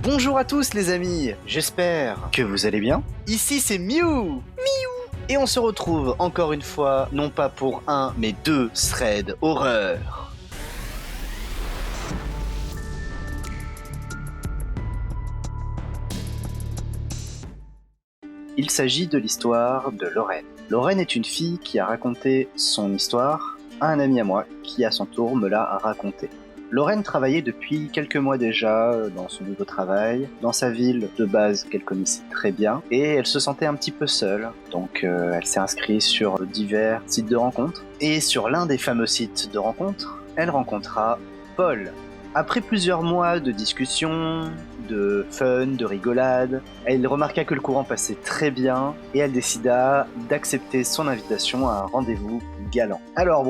Bonjour à tous les amis, j'espère que vous allez bien. Ici c'est Mew et on se retrouve encore une fois, non pas pour un, mais deux threads horreur. Il s'agit de l'histoire de Lorraine. Lorraine est une fille qui a raconté son histoire à un ami à moi qui à son tour me l'a raconté. Lorraine travaillait depuis quelques mois déjà dans son nouveau travail, dans sa ville de base qu'elle connaissait très bien, et elle se sentait un petit peu seule, donc elle s'est inscrite sur divers sites de rencontres, et sur l'un des fameux sites de rencontres, elle rencontra Paul. Après plusieurs mois de discussions, de fun, de rigolade, elle remarqua que le courant passait très bien et elle décida d'accepter son invitation à un rendez-vous galant. Alors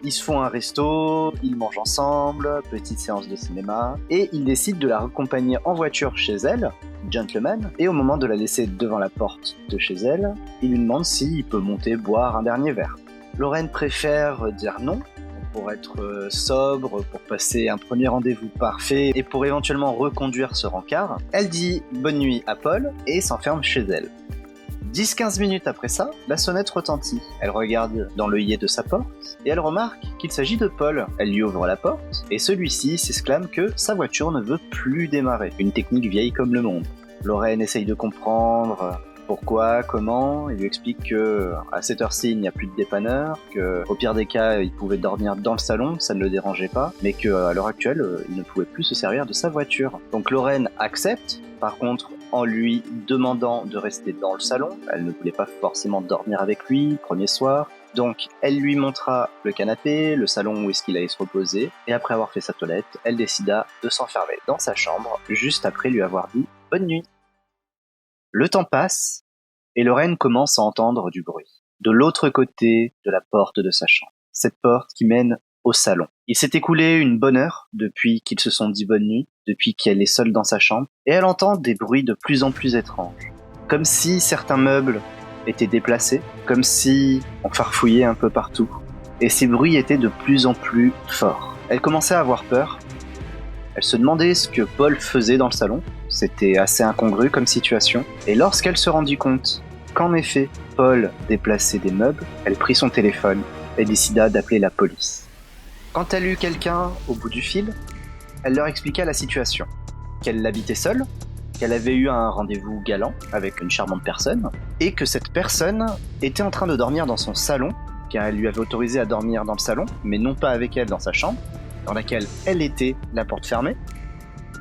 ils se font un resto, ils mangent ensemble, petite séance de cinéma, et ils décident de la raccompagner en voiture chez elle, gentleman, et au moment de la laisser devant la porte de chez elle, il lui demande s'il peut monter boire un dernier verre. Lorraine préfère dire non, pour être sobre, pour passer un premier rendez-vous parfait et pour éventuellement reconduire ce rencard. Elle dit bonne nuit à Paul et s'enferme chez elle. 10-15 minutes après ça, la sonnette retentit. Elle regarde dans l'œillet de sa porte et elle remarque qu'il s'agit de Paul. Elle lui ouvre la porte et celui-ci s'exclame que sa voiture ne veut plus démarrer. Une technique vieille comme le monde. Lorraine essaye de comprendre pourquoi, comment, il lui explique que à cette heure-ci il n'y a plus de dépanneur, que au pire des cas il pouvait dormir dans le salon, ça ne le dérangeait pas, mais qu'à l'heure actuelle il ne pouvait plus se servir de sa voiture. Donc Lorraine accepte, par contre en lui demandant de rester dans le salon, elle ne voulait pas forcément dormir avec lui, premier soir, donc elle lui montra le canapé, le salon où est-ce qu'il allait se reposer, et après avoir fait sa toilette, elle décida de s'enfermer dans sa chambre, juste après lui avoir dit bonne nuit. Le temps passe, et Lorraine commence à entendre du bruit. De l'autre côté de la porte de sa chambre. Cette porte qui mène au salon. Il s'est écoulé une bonne heure depuis qu'ils se sont dit bonne nuit, depuis qu'elle est seule dans sa chambre, et elle entend des bruits de plus en plus étranges. Comme si certains meubles étaient déplacés, comme si on farfouillait un peu partout. Et ces bruits étaient de plus en plus forts. Elle commençait à avoir peur. Elle se demandait ce que Paul faisait dans le salon. C'était assez incongru comme situation. Et lorsqu'elle se rendit compte qu'en effet, Paul déplaçait des meubles, elle prit son téléphone et décida d'appeler la police. Quand elle eut quelqu'un au bout du fil, elle leur expliqua la situation. Qu'elle habitait seule, qu'elle avait eu un rendez-vous galant avec une charmante personne, et que cette personne était en train de dormir dans son salon, car elle lui avait autorisé à dormir dans le salon, mais non pas avec elle dans sa chambre, dans laquelle elle était, la porte fermée,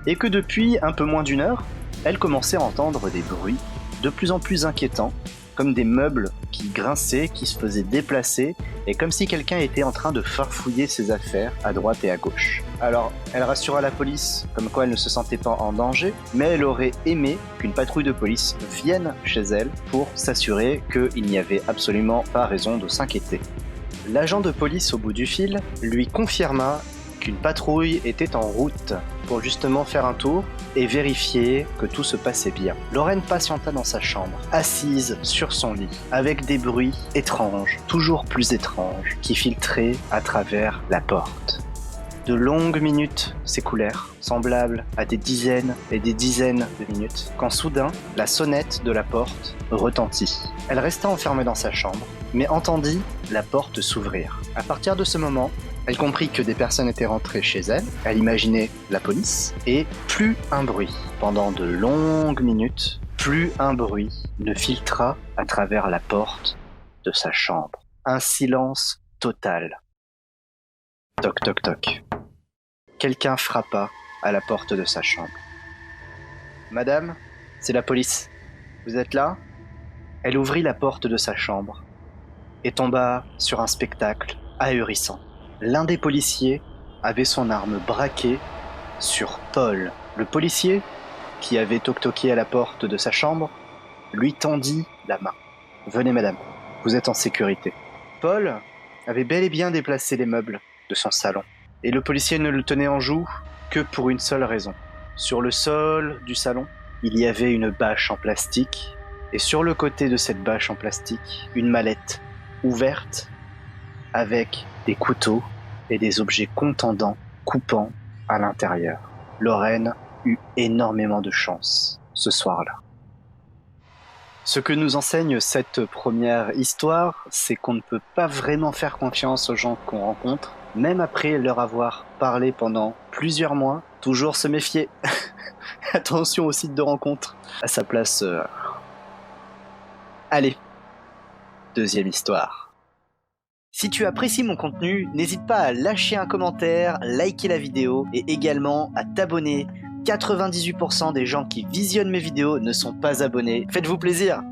et que depuis un peu moins d'une heure, elle commençait à entendre des bruits de plus en plus inquiétants, comme des meubles qui grinçaient, qui se faisaient déplacer, et comme si quelqu'un était en train de farfouiller ses affaires à droite et à gauche. Alors, elle rassura la police, comme quoi elle ne se sentait pas en danger, mais elle aurait aimé qu'une patrouille de police vienne chez elle pour s'assurer qu'il n'y avait absolument pas raison de s'inquiéter. L'agent de police au bout du fil lui confirma qu'une patrouille était en route pour justement faire un tour et vérifier que tout se passait bien. Lorraine patienta dans sa chambre, assise sur son lit, avec des bruits étranges, toujours plus étranges, qui filtraient à travers la porte. De longues minutes s'écoulèrent, semblables à des dizaines et des dizaines de minutes, quand soudain, la sonnette de la porte retentit. Elle resta enfermée dans sa chambre, mais entendit la porte s'ouvrir. À partir de ce moment, elle comprit que des personnes étaient rentrées chez elle, elle imaginait la police, et plus un bruit. Pendant de longues minutes, plus un bruit ne filtra à travers la porte de sa chambre. Un silence total. Toc toc toc. Quelqu'un frappa à la porte de sa chambre. « Madame, c'est la police. Vous êtes là ?» Elle ouvrit la porte de sa chambre et tomba sur un spectacle ahurissant. L'un des policiers avait son arme braquée sur Paul. Le policier, qui avait toc-toqué à la porte de sa chambre, lui tendit la main. « Venez madame, vous êtes en sécurité. » Paul avait bel et bien déplacé les meubles de son salon. Et le policier ne le tenait en joue que pour une seule raison. Sur le sol du salon, il y avait une bâche en plastique, et sur le côté de cette bâche en plastique, une mallette ouverte avec des couteaux et des objets contendants, coupants à l'intérieur. Lorraine eu énormément de chance ce soir-là. Ce que nous enseigne cette première histoire, c'est qu'on ne peut pas vraiment faire confiance aux gens qu'on rencontre, même après leur avoir parlé pendant plusieurs mois, toujours se méfier. Attention aux sites de rencontres. À sa place... Allez, deuxième histoire. Si tu apprécies mon contenu, n'hésite pas à lâcher un commentaire, liker la vidéo et également à t'abonner. 98% des gens qui visionnent mes vidéos ne sont pas abonnés. Faites-vous plaisir!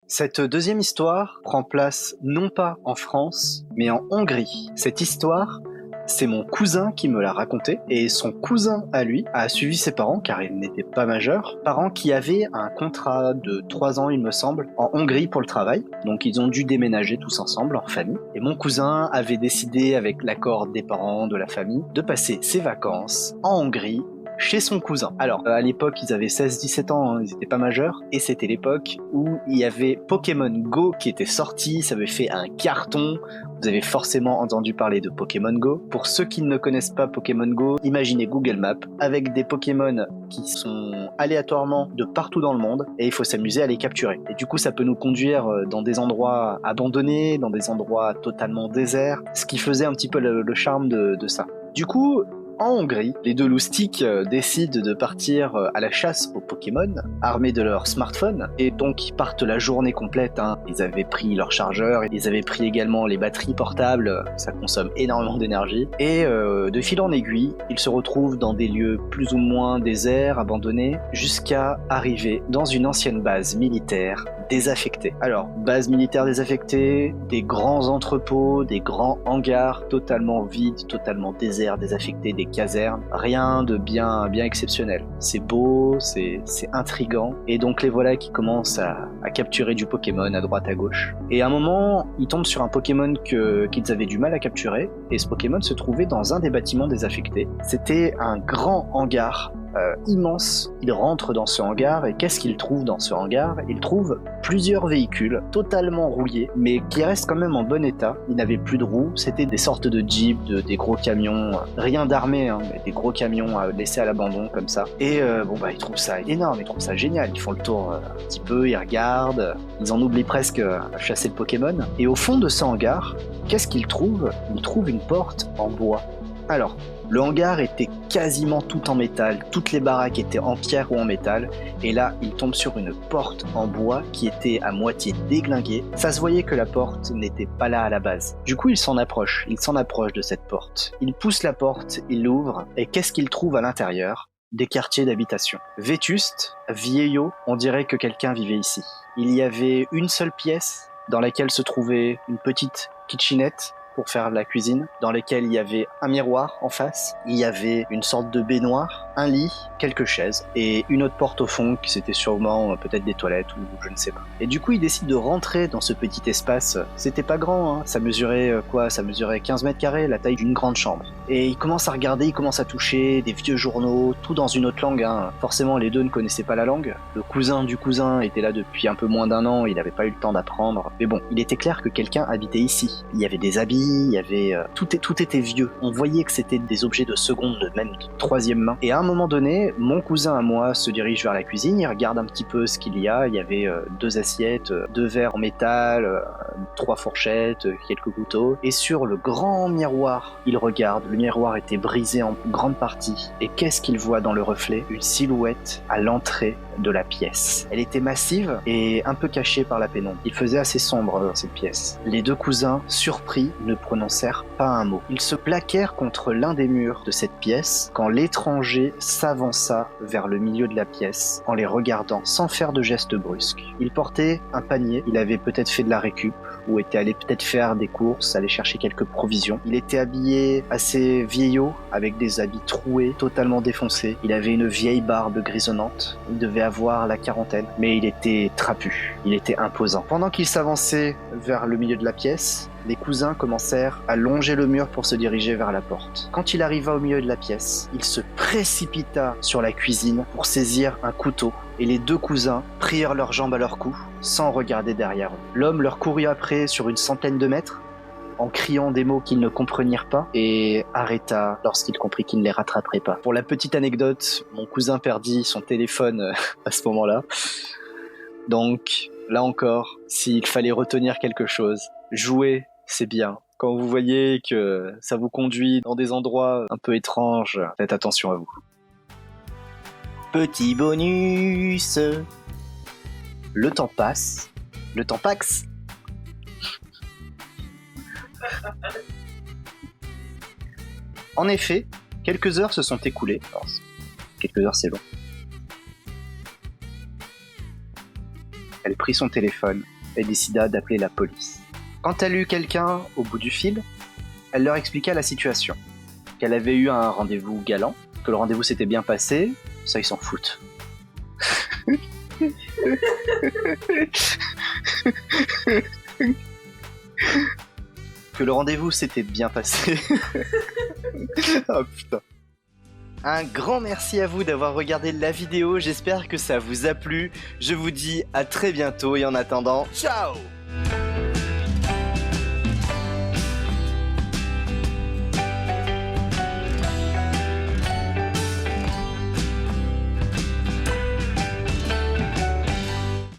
Cette deuxième histoire prend place non pas en France, mais en Hongrie. Cette histoire, c'est mon cousin qui me l'a raconté, et son cousin à lui a suivi ses parents car il n'était pas majeur, parents qui avaient un contrat de 3 ans il me semble, en Hongrie pour le travail, donc ils ont dû déménager tous ensemble en famille, et mon cousin avait décidé avec l'accord des parents, de la famille, de passer ses vacances en Hongrie, chez son cousin. Alors, à l'époque, ils avaient 16-17 ans, hein, ils étaient pas majeurs, et c'était l'époque où il y avait Pokémon Go qui était sorti, ça avait fait un carton. Vous avez forcément entendu parler de Pokémon Go. Pour ceux qui ne connaissent pas Pokémon Go, imaginez Google Maps avec des Pokémon qui sont aléatoirement de partout dans le monde, et il faut s'amuser à les capturer. Et du coup, ça peut nous conduire dans des endroits abandonnés, dans des endroits totalement déserts, ce qui faisait un petit peu le charme de ça. Du coup, en Hongrie, les deux loustics décident de partir à la chasse aux Pokémon, armés de leur smartphone, et donc ils partent la journée complète. Hein. Ils avaient pris leur chargeur, ils avaient pris également les batteries portables, ça consomme énormément d'énergie, et de fil en aiguille, ils se retrouvent dans des lieux plus ou moins déserts, abandonnés, jusqu'à arriver dans une ancienne base militaire désaffectée. Alors, base militaire désaffectée, des grands entrepôts, des grands hangars totalement vides, totalement déserts, désaffectés, des casernes, rien de bien exceptionnel. C'est beau, c'est intriguant, et donc les voilà qui commencent à capturer du Pokémon à droite à gauche. Et à un moment, ils tombent sur un Pokémon qu'ils avaient du mal à capturer, et ce Pokémon se trouvait dans un des bâtiments désaffectés. C'était un grand hangar immense. Il rentre dans ce hangar, et qu'est-ce qu'il trouve dans ce hangar? Il trouve plusieurs véhicules totalement rouillés, mais qui restent quand même en bon état. Ils n'avaient plus de roues, c'était des sortes de jeeps, des gros camions, rien d'armé, hein, mais des gros camions laissés à l'abandon comme ça. Et ils trouvent ça énorme, ils trouvent ça génial. Ils font le tour un petit peu, ils regardent, ils en oublient presque à chasser le Pokémon. Et au fond de ce hangar, qu'est-ce qu'ils trouvent? Ils trouvent une porte en bois. Alors, le hangar était quasiment tout en métal, toutes les baraques étaient en pierre ou en métal, et là, il tombe sur une porte en bois qui était à moitié déglinguée. Ça se voyait que la porte n'était pas là à la base. Du coup, il s'en approche de cette porte. Il pousse la porte, il l'ouvre, et qu'est-ce qu'il trouve à l'intérieur? Des quartiers d'habitation. Vétustes, vieillots, on dirait que quelqu'un vivait ici. Il y avait une seule pièce dans laquelle se trouvait une petite kitchenette pour faire de la cuisine, dans lesquelles il y avait un miroir en face, il y avait une sorte de baignoire, un lit, quelques chaises, et une autre porte au fond qui c'était sûrement peut-être des toilettes ou je ne sais pas. Et du coup, il décide de rentrer dans ce petit espace. C'était pas grand, hein. Ça mesurait Ça mesurait 15 mètres carrés, la taille d'une grande chambre. Et il commence à regarder, il commence à toucher des vieux journaux, tout dans une autre langue, hein. Forcément, les deux ne connaissaient pas la langue. Le cousin du cousin était là depuis un peu moins d'1 an, il n'avait pas eu le temps d'apprendre. Mais bon, il était clair que quelqu'un habitait ici. Il y avait des habits, il y avait tout était vieux. On voyait que c'était des objets de seconde, même de troisième main. Et à un moment donné, mon cousin à moi se dirige vers la cuisine, il regarde un petit peu ce qu'il y a. Il y avait 2 assiettes, 2 verres en métal, 3 fourchettes, quelques couteaux. Et sur le grand miroir, il regarde. Le miroir était brisé en grande partie. Et qu'est-ce qu'il voit dans le reflet? Une silhouette à l'entrée de la pièce. Elle était massive et un peu cachée par la pénombre. Il faisait assez sombre dans cette pièce. Les deux cousins, surpris, ne prononcèrent pas un mot. Ils se plaquèrent contre l'un des murs de cette pièce quand l'étranger s'avança vers le milieu de la pièce en les regardant sans faire de gestes brusques. Il portait un panier, il avait peut-être fait de la récup ou était allé peut-être faire des courses, aller chercher quelques provisions. Il était habillé assez vieillot, avec des habits troués, totalement défoncés. Il avait une vieille barbe grisonnante. Il devait avoir la quarantaine, mais il était trapu, il était imposant. Pendant qu'il s'avançait vers le milieu de la pièce, les cousins commencèrent à longer le mur pour se diriger vers la porte. Quand il arriva au milieu de la pièce, il se précipita sur la cuisine pour saisir un couteau, et les deux cousins prirent leurs jambes à leur cou, sans regarder derrière eux. L'homme leur courut après sur une centaine de mètres, en criant des mots qu'ils ne comprenirent pas et arrêta lorsqu'il comprit qu'il ne les rattraperait pas. Pour la petite anecdote, mon cousin perdit son téléphone à ce moment-là. Donc, là encore, s'il fallait retenir quelque chose, jouer, c'est bien. Quand vous voyez que ça vous conduit dans des endroits un peu étranges, faites attention à vous. Petit bonus. Le temps passe. Le temps paxe. En effet, quelques heures se sont écoulées. Alors, quelques heures, c'est long. Elle prit son téléphone et décida d'appeler la police. Quand elle eut quelqu'un au bout du fil, elle leur expliqua la situation. Qu'elle avait eu un rendez-vous galant, que le rendez-vous s'était bien passé, ça ils s'en foutent. Que le rendez-vous s'était bien passé. Oh putain. Un grand merci à vous d'avoir regardé la vidéo, j'espère que ça vous a plu. Je vous dis à très bientôt et en attendant, ciao!